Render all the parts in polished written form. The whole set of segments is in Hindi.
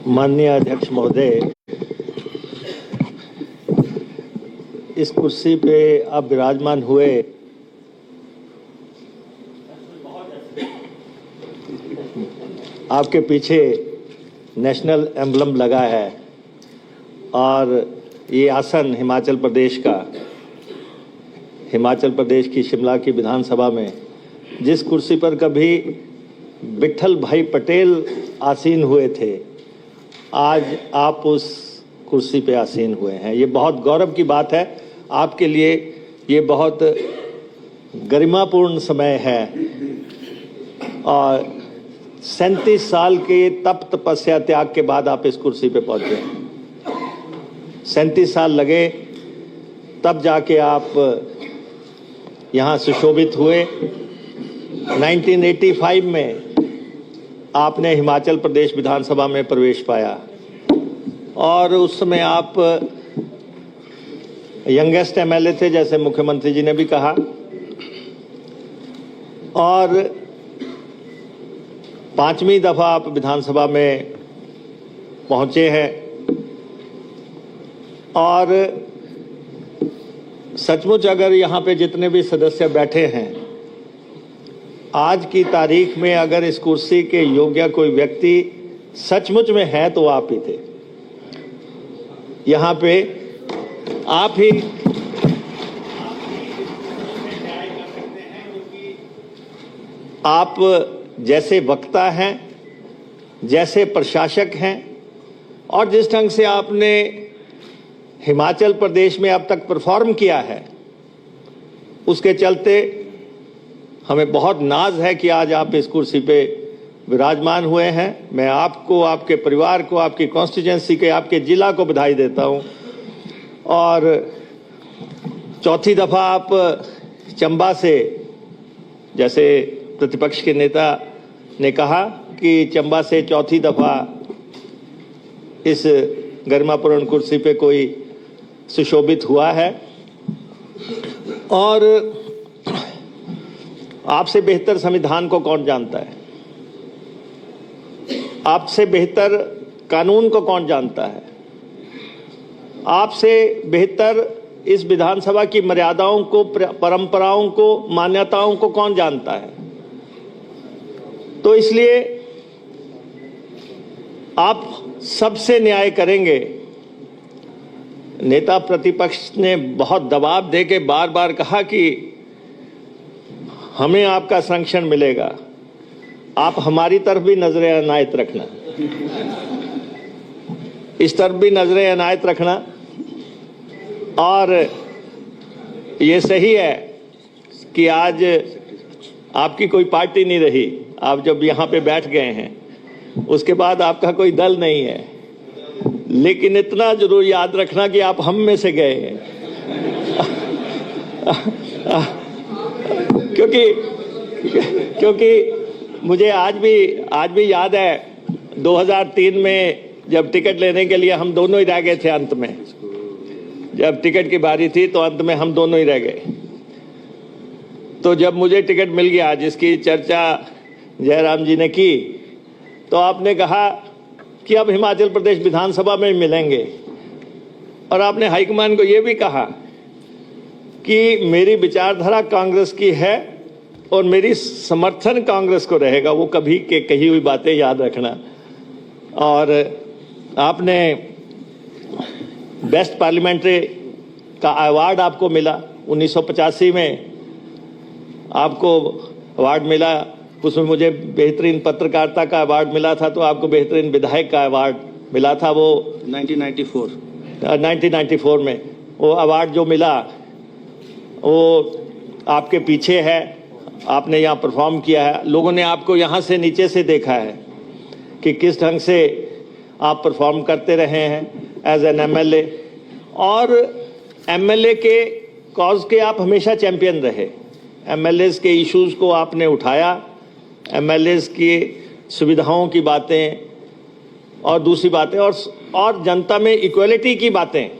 माननीय अध्यक्ष महोदय, इस कुर्सी पे आप विराजमान हुए, आपके पीछे नेशनल एम्बलम लगा है और ये आसन हिमाचल प्रदेश का, हिमाचल प्रदेश की शिमला की विधानसभा में जिस कुर्सी पर कभी विट्ठल भाई पटेल आसीन हुए थे, आज आप उस कुर्सी पे आसीन हुए हैं। ये बहुत गौरव की बात है आपके लिए। ये बहुत गरिमापूर्ण समय है और 37 साल के तप तपस्या त्याग के बाद आप इस कुर्सी पे पहुंचे। 37 साल लगे, तब जाके आप यहाँ सुशोभित हुए। 1985 में आपने हिमाचल प्रदेश विधानसभा में प्रवेश पाया और उस समय आप यंगेस्ट एमएलए थे, जैसे मुख्यमंत्री जी ने भी कहा, और 5वीं दफा आप विधानसभा में पहुंचे हैं। और सचमुच अगर यहाँ पे जितने भी सदस्य बैठे हैं, आज की तारीख में अगर इस कुर्सी के योग्य कोई व्यक्ति सचमुच में है तो आप ही थे। यहाँ पे आप ही आप जैसे वक्ता हैं, जैसे प्रशासक हैं और जिस ढंग से आपने हिमाचल प्रदेश में अब तक परफॉर्म किया है, उसके चलते हमें बहुत नाज है कि आज आप इस कुर्सी पे विराजमान हुए हैं। मैं आपको, आपके परिवार को, आपकी कॉन्स्टिट्यूंसी के, आपके जिला को बधाई देता हूं। और चौथी दफा आप चंबा से, जैसे प्रतिपक्ष के नेता ने कहा कि चंबा से चौथी दफा इस गरिमापूर्ण कुर्सी पे कोई सुशोभित हुआ है। और आपसे बेहतर संविधान को कौन जानता है? आपसे बेहतर कानून को कौन जानता है? आपसे बेहतर इस विधानसभा की मर्यादाओं को, परंपराओं को, मान्यताओं को कौन जानता है? तो इसलिए आप सबसे न्याय करेंगे। नेता प्रतिपक्ष ने बहुत दबाव देके बार बार कहा कि हमें आपका संरक्षण मिलेगा। आप हमारी तरफ भी नजरें अनायत रखना, इस तरफ भी नजरें अनायत रखना। और ये सही है कि आज आपकी कोई पार्टी नहीं रही। आप जब यहाँ पे बैठ गए हैं, उसके बाद आपका कोई दल नहीं है, लेकिन इतना जरूर याद रखना कि आप हम में से गए हैं। क्योंकि मुझे आज भी याद है 2003 में जब टिकट लेने के लिए हम दोनों ही रह गए थे। अंत में जब टिकट की बारी थी तो अंत में हम दोनों ही रह गए। तो जब मुझे टिकट मिल गया, जिसकी चर्चा जयराम जी ने की, तो आपने कहा कि अब हिमाचल प्रदेश विधानसभा में मिलेंगे। और आपने हाईकमान को यह भी कहा कि मेरी विचारधारा कांग्रेस की है और मेरी समर्थन कांग्रेस को रहेगा। वो कभी के कही हुई बातें याद रखना। और आपने बेस्ट पार्लियामेंट्री का अवार्ड आपको मिला 1985 में, आपको अवार्ड मिला। उसमें मुझे बेहतरीन पत्रकारिता का अवार्ड मिला था, तो आपको बेहतरीन विधायक का अवार्ड मिला था। वो 1994 में वो अवार्ड जो मिला वो आपके पीछे है। आपने यहाँ परफॉर्म किया है। लोगों ने आपको यहाँ से नीचे से देखा है कि किस ढंग से आप परफॉर्म करते रहे हैं एज एन एमएलए। और एमएलए के कॉज के आप हमेशा चैंपियन रहे। एमएलएज के इश्यूज को आपने उठाया, एमएलएज की सुविधाओं की बातें और दूसरी बातें, और जनता में इक्वलिटी की बातें,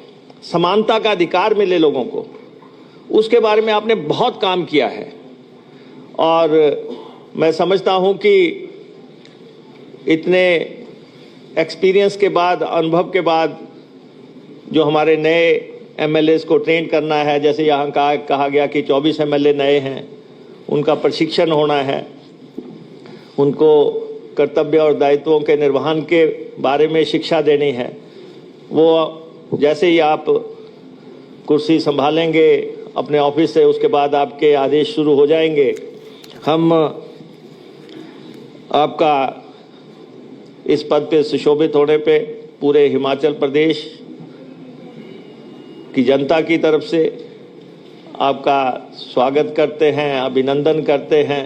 समानता का अधिकार मिले लोगों को, उसके बारे में आपने बहुत काम किया है। और मैं समझता हूं कि इतने एक्सपीरियंस के बाद, अनुभव के बाद जो हमारे नए एमएलएस को ट्रेन करना है, जैसे यहाँ कहा गया कि 24 एमएलए नए हैं, उनका प्रशिक्षण होना है, उनको कर्तव्य और दायित्वों के निर्वहन के बारे में शिक्षा देनी है। वो जैसे ही आप कुर्सी संभालेंगे अपने ऑफिस से, उसके बाद आपके आदेश शुरू हो जाएंगे। हम आपका इस पद पे सुशोभित होने पे पूरे हिमाचल प्रदेश की जनता की तरफ से आपका स्वागत करते हैं, अभिनंदन करते हैं।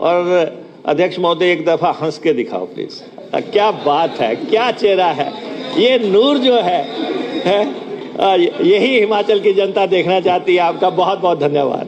और अध्यक्ष महोदय, एक दफा हंस के दिखाओ प्लीज। क्या बात है, क्या चेहरा है, ये नूर जो है यही हिमाचल की जनता देखना चाहती है। आपका बहुत बहुत धन्यवाद।